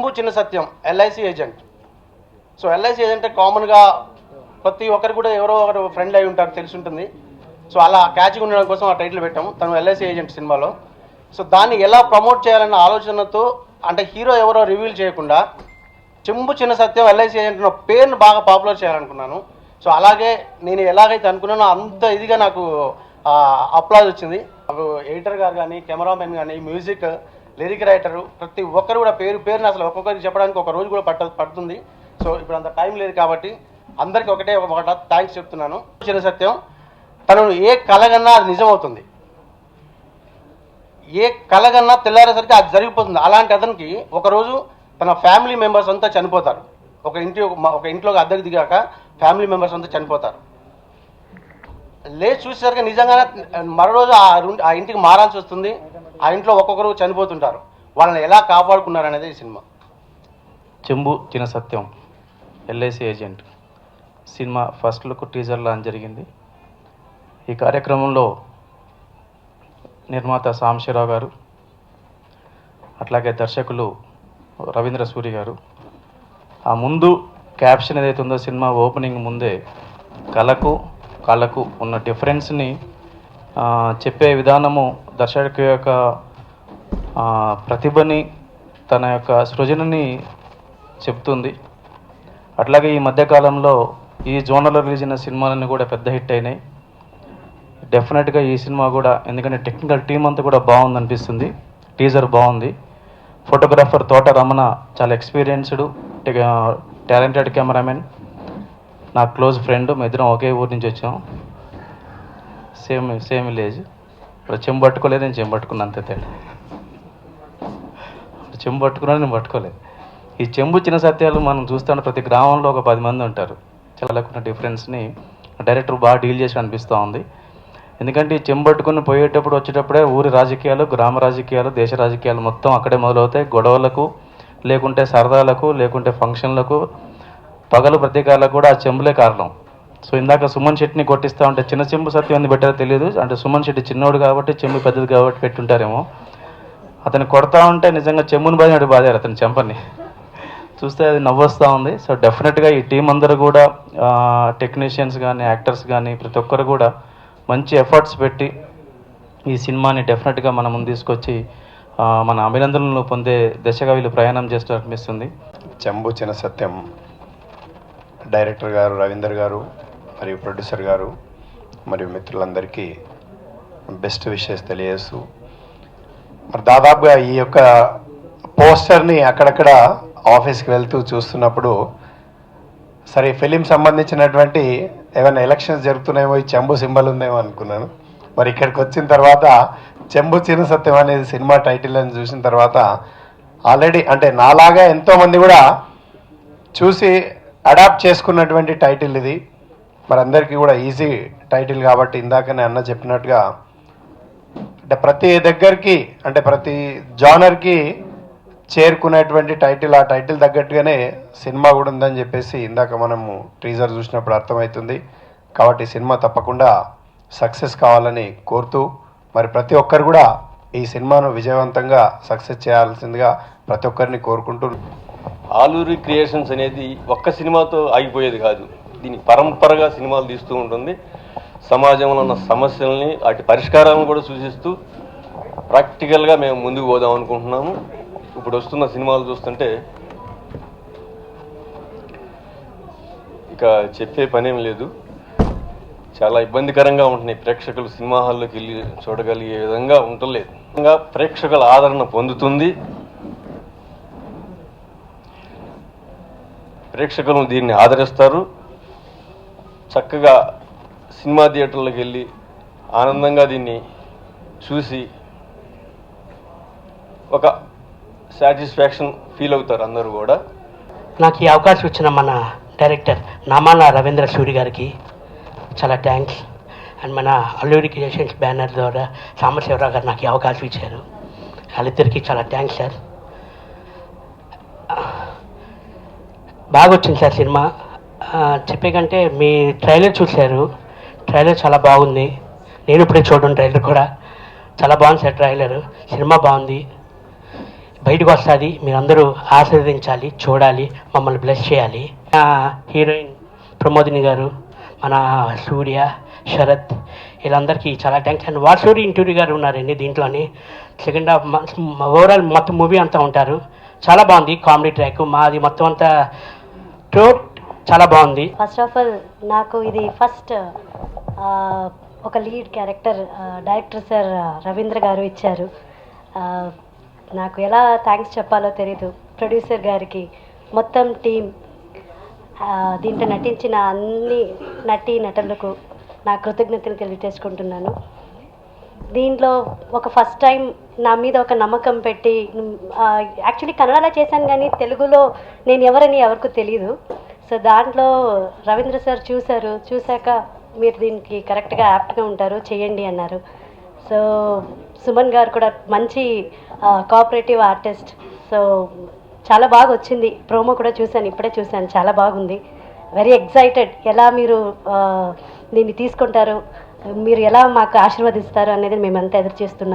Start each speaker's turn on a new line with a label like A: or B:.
A: చెంబు Chinna Satyam LIC agent. So LIC agent కామన్గా ప్రతి ఒక్కరు కూడా ఎవరో ఒకరు ఫ్రెండ్ అయి ఉంటారు, తెలిసి ఉంటుంది. సో అలా క్యాచ్గా ఉండడం కోసం ఆ టైటిల్ పెట్టాము, తను ఎల్ఐసి ఏజెంట్ సినిమాలో. సో దాన్ని ఎలా ప్రమోట్ చేయాలన్న ఆలోచనతో, అంటే హీరో ఎవరో రివీల్ చేయకుండా చెంబు చిన్న సత్యం ఎల్ఐసి ఏజెంట్ ఉన్న పేరును బాగా పాపులర్ చేయాలనుకున్నాను. సో అలాగే నేను ఎలాగైతే అనుకున్నానో అంత ఇదిగా నాకు అప్లాజ్ వచ్చింది. నాకు ఎడిటర్ గారు కానీ, కెమెరామెన్ కానీ, మ్యూజిక్, లిరిక్ రైటరు, ప్రతి ఒక్కరు కూడా పేరుని అసలు ఒక్కొక్కరికి చెప్పడానికి ఒక రోజు కూడా పడుతుంది. సో ఇప్పుడు అంత టైం లేదు కాబట్టి అందరికీ ఒకటే ఒక థ్యాంక్స్ చెప్తున్నాను. చిన్న సత్యం తను ఏ కలగన్నా అది నిజమవుతుంది, ఏ కలగన్నా తెల్లారేసరికి అది జరిగిపోతుంది. అలాంటి అతనికి ఒకరోజు తన ఫ్యామిలీ మెంబర్స్ అంతా చనిపోతారు. ఒక ఇంట్లోకి అద్దెకు దిగాక ఫ్యామిలీ మెంబర్స్ అంతా చనిపోతారు. లేచి చూసేసరికి నిజంగానే మరో రోజు ఆ ఇంటికి మారాల్సి వస్తుంది. ఆ ఇంట్లో ఒక్కొక్కరు చనిపోతుంటారు. వాళ్ళని ఎలా కాపాడుకున్నారనేది ఈ cinema.
B: Chembu Chinna Satyam LIC agent cinema first look teaser launch జరిగింది. ఈ కార్యక్రమంలో నిర్మాత సాంబశివరావు గారు, అట్లాగే దర్శకులు రవీంద్ర సూరి గారు. ఆ ముందు క్యాప్షన్ ఏదైతే ఉందో సినిమా ఓపెనింగ్ ముందే కళకు ఉన్న డిఫరెన్స్ని చెప్పే విధానము దర్శకు యొక్క ప్రతిభని, తన యొక్క సృజనని చెప్తుంది. అట్లాగే ఈ మధ్యకాలంలో ఈ జోనర్లో రిలీజ్ అయిన సినిమాలన్నీ కూడా పెద్ద హిట్ అయినాయి. డెఫినెట్గా ఈ సినిమా కూడా, ఎందుకంటే టెక్నికల్ టీం అంతా కూడా బాగుందనిపిస్తుంది. టీజర్ బాగుంది. ఫోటోగ్రాఫర్ తోట రమణ చాలా ఎక్స్పీరియన్స్డ్, టాలెంటెడ్ కెమెరామెన్, నా క్లోజ్ ఫ్రెండ్. మా ఇద్దరం ఒకే ఊరి నుంచి వచ్చాం, సేమ్ విలేజ్. ఇప్పుడు చెంబు పట్టుకోలేదు, నేను చెంబు పట్టుకున్నా, అంతే తేడా. చెంబు పట్టుకున్నాను, నేను పట్టుకోలేదు. ఈ చెంబు చిన్న సత్యాలు మనం చూస్తాను, ప్రతి గ్రామంలో ఒక 10 మంది ఉంటారు. చాలా డిఫరెన్స్ని డైరెక్టర్ బాగా డీల్ చేసి అనిపిస్తూ ఉంది. ఎందుకంటే ఈ చెంబు పట్టుకుని పోయేటప్పుడు వచ్చేటప్పుడే ఊరి రాజకీయాలు, గ్రామ రాజకీయాలు, దేశ రాజకీయాలు మొత్తం అక్కడే మొదలవుతాయి. గొడవలకు, లేకుంటే సరదాలకు, లేకుంటే ఫంక్షన్లకు, పగలు ప్రతీకాలకు కూడా ఆ చెంబులే కారణం. సో ఇందాక సుమన్ శెట్టిని కొట్టిస్తూ ఉంటే చిన్న చెంబు సత్యం ఎందుకు పెట్టారో తెలియదు. అంటే సుమన్ శెట్టి చిన్నోడు కాబట్టి, చెంబు పెద్దది కాబట్టి పెట్టుంటారేమో. అతను కొడతా ఉంటే నిజంగా చెంబుని బాధినట్టు బాధారు అతని చెంపని చూస్తే, అది నవ్వొస్తూ ఉంది. సో డెఫినెట్గా ఈ టీం అందరూ కూడా, టెక్నీషియన్స్ కానీ, యాక్టర్స్ కానీ, ప్రతి ఒక్కరు కూడా మంచి ఎఫర్ట్స్ పెట్టి ఈ సినిమాని డెఫినెట్గా మన ముందు తీసుకొచ్చి మన అభినందనలు పొందే దశగా వీళ్ళు ప్రయాణం చేస్తూ అనిపిస్తుంది.
C: చెంబు చిన్న సత్యం డైరెక్టర్ గారు రవీందర్ గారు, మరియు ప్రొడ్యూసర్ గారు, మరియు మిత్రులందరికీ బెస్ట్ విషెస్ తెలియజేస్తూ, మరి దాదాపుగా ఈ యొక్క పోస్టర్ని అక్కడక్కడ ఆఫీస్కి వెళ్తూ చూస్తున్నప్పుడు, సరే ఫిలిం సంబంధించినటువంటి ఏమైనా ఎలక్షన్స్ జరుగుతున్నాయేమో, ఈ చెంబు సింబల్ ఉందేమో అనుకున్నాను. మరి ఇక్కడికి వచ్చిన తర్వాత చెంబు చిన్న సత్యం అనేది సినిమా టైటిల్ అని చూసిన తర్వాత ఆల్రెడీ అంటే నాలాగా ఎంతోమంది కూడా చూసి అడాప్ట్ చేసుకున్నటువంటి టైటిల్ ఇది. మరి అందరికీ కూడా ఈజీ టైటిల్ కాబట్టి, ఇందాకనే అన్న చెప్పినట్టుగా అంటే ప్రతి దగ్గరికి, అంటే ప్రతి జానర్కి చేరుకునేటువంటి టైటిల్, ఆ టైటిల్ తగ్గట్టుగానే సినిమా కూడా ఉందని చెప్పేసి ఇందాక మనము టీజర్ చూసినప్పుడు అర్థమవుతుంది. కాబట్టి సినిమా తప్పకుండా సక్సెస్ కావాలని కోరుతూ, మరి ప్రతి ఒక్కరు కూడా ఈ సినిమాను విజయవంతంగా సక్సెస్ చేయాల్సిందిగా ప్రతి ఒక్కరిని కోరుకుంటూ,
D: ఆలూరి క్రియేషన్స్ అనేది ఒక్క సినిమాతో ఆగిపోయేది కాదు. దీనికి పరంపరగా సినిమాలు తీస్తూ ఉంటుంది. సమాజంలో ఉన్న సమస్యల్ని, వాటి పరిష్కారాలను కూడా సూచిస్తూ ప్రాక్టికల్గా మేము ముందుకు పోదాం అనుకుంటున్నాము. ఇప్పుడు వస్తున్న సినిమాలు చూస్తుంటే ఇక చెప్పే పనేం లేదు. చాలా ఇబ్బందికరంగా ఉంటున్నాయి. ప్రేక్షకులు సినిమా హాల్లోకి వెళ్ళి చూడగలిగే విధంగా ఉండలేదు. ప్రేక్షకుల ఆదరణ పొందుతుంది. ప్రేక్షకులు దీన్ని ఆదరిస్తారు. చక్కగా సినిమా థియేటర్లకు వెళ్ళి ఆనందంగా దీన్ని చూసి ఒక సాటిస్ఫాక్షన్ ఫీల్ అవుతారు అందరూ కూడా.
E: నాకు ఈ అవకాశం ఇచ్చిన మన డైరెక్టర్ నామాల రవీంద్ర సూరి గారికి చాలా థ్యాంక్స్. అండ్ మన అల్లూరి క్రియేషన్స్ బ్యానర్ ద్వారా సాంబశివరావు గారు నాకు ఈ అవకాశం ఇచ్చారు. వాళ్ళిద్దరికీ చాలా థ్యాంక్స్ సార్. బాగా వచ్చింది సార్ సినిమా. చెప్పే కంటే మీ ట్రైలర్ చూశారు, ట్రైలర్ చాలా బాగుంది. నేను ఇప్పుడే చూడడం ట్రైలర్ కూడా చాలా బాగుంది సార్. ట్రైలర్ సినిమా బాగుంది. బయటకు వస్తుంది. మీరందరూ ఆశీర్వదించాలి, చూడాలి, మమ్మల్ని బ్లెస్ చేయాలి. హీరోయిన్ ప్రమోదిని గారు, మన సూర్య, శరత్, వీళ్ళందరికీ చాలా థ్యాంక్స్. అండ్ వాసూరి ఇంటూరి గారు ఉన్నారండి దీంట్లోని. సెకండ్ హాఫ్ ఓవరాల్ మొత్తం మూవీ అంతా ఉంటారు. చాలా బాగుంది కామెడీ ట్రాక్. మాది మొత్తం అంతా చాలా బాగుంది.
F: ఫస్ట్ ఆఫ్ ఆల్ నాకు ఇది ఫస్ట్ ఒక lead character director sir Ravindra గారు ఇచ్చారు. నాకు ఎలా థ్యాంక్స్ చెప్పాలో తెలీదు. ప్రొడ్యూసర్ గారికి, మొత్తం టీం, దీంట్లో నటించిన అన్ని నటులకు నా కృతజ్ఞతలు తెలియజేసుకుంటున్నాను. దీంట్లో ఒక ఫస్ట్ టైం నా మీద ఒక నమ్మకం పెట్టి, యాక్చువల్లీ కన్నడలో చేశాను కానీ తెలుగులో నేను ఎవరని ఎవరికి తెలియదు. సో దాంట్లో రవీంద్ర సార్ చూశాక మీరు దీనికి కరెక్ట్గా యాప్ట్గా ఉంటారు, చేయండి అన్నారు. సో సుమన్ గారు కూడా మంచి కోఆపరేటివ్ ఆర్టిస్ట్. సో చాలా బాగా వచ్చింది. ప్రోమో కూడా ఇప్పుడే చూశాను, చాలా బాగుంది. Very excited. ఎలా మీరు దీన్ని తీసుకుంటారు, మీరు ఎలా మాకు ఆశీర్వదిస్తారు అనేది మేమంతా ఎదురు చేస్తున్నాము.